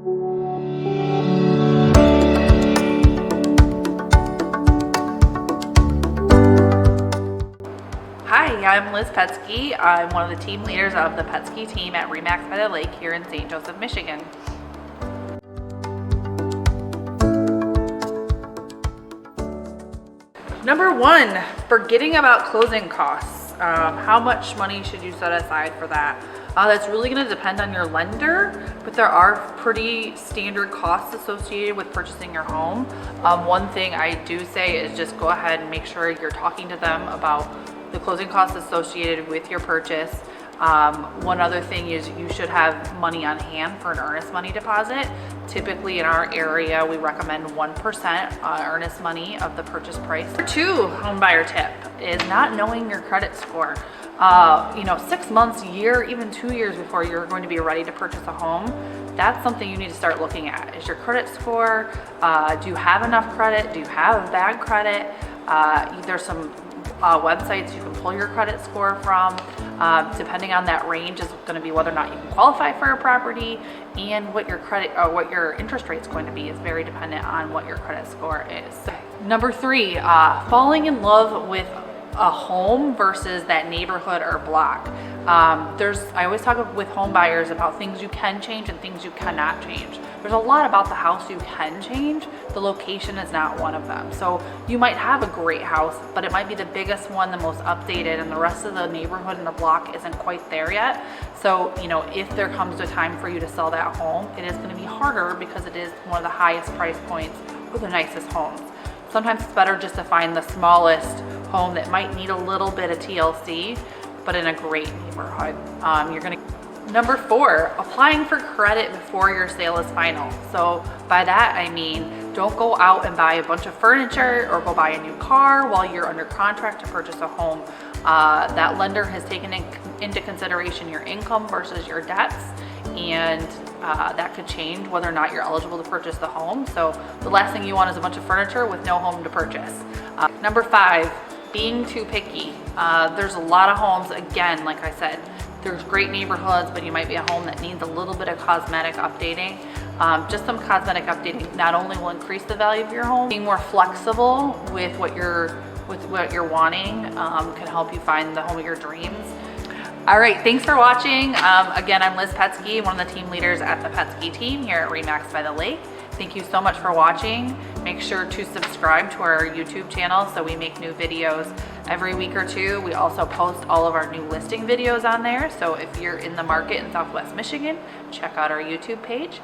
Hi, I'm Liz Petsky. I'm one of the team leaders of the Petsky team at RE/MAX by the Lake here in St. Joseph, Michigan. Number one, forgetting about closing costs. How much money should you set aside for that? That's really going to depend on your lender, but there are pretty standard costs associated with purchasing your home. One thing I do say is just go ahead and make sure you're talking to them about the closing costs associated with your purchase. One other thing is you should have money on hand for an earnest money deposit. Typically in our area, we recommend 1% earnest money of the purchase price. Number two home buyer tip is not knowing your credit score. 6 months, a year, even 2 years before you're going to be ready to purchase a home, that's something you need to start looking at. Is your credit score, do you have enough credit? Do you have bad credit? There's some websites you can pull your credit score from. Depending on that range is going to be whether or not you can qualify for a property, and what your credit or what your interest rate is going to be is very dependent on what your credit score is. Number three, falling in love with a home versus that neighborhood or block. I always talk with home buyers about things you can change and things you cannot change. There's a lot about the house you can change. The location is not one of them. So you might have a great house, but it might be the biggest one, the most updated, and the rest of the neighborhood and the block isn't quite there yet. So, if there comes a time for you to sell that home, it is going to be harder because it is one of the highest price points or the nicest homes. Sometimes it's better just to find the smallest home that might need a little bit of TLC, but in a great neighborhood. Number four, applying for credit before your sale is final. So by that I mean, don't go out and buy a bunch of furniture or go buy a new car while you're under contract to purchase a home. That lender has taken into consideration your income versus your debts, and that could change whether or not you're eligible to purchase the home. So the last thing you want is a bunch of furniture with no home to purchase. Number five, being too picky. There's a lot of homes, again, like I said, there's great neighborhoods, but you might be a home that needs a little bit of cosmetic updating. Just some cosmetic updating not only will increase the value of your home, being more flexible with what you're wanting can help you find the home of your dreams. All right, thanks for watching. Again, I'm Liz Petsky, one of the team leaders at the Petsky team here at RE/MAX by the Lake. Thank you so much for watching. Make sure to subscribe to our YouTube channel so we make new videos every week or two. We also post all of our new listing videos on there. So if you're in the market in Southwest Michigan, check out our YouTube page.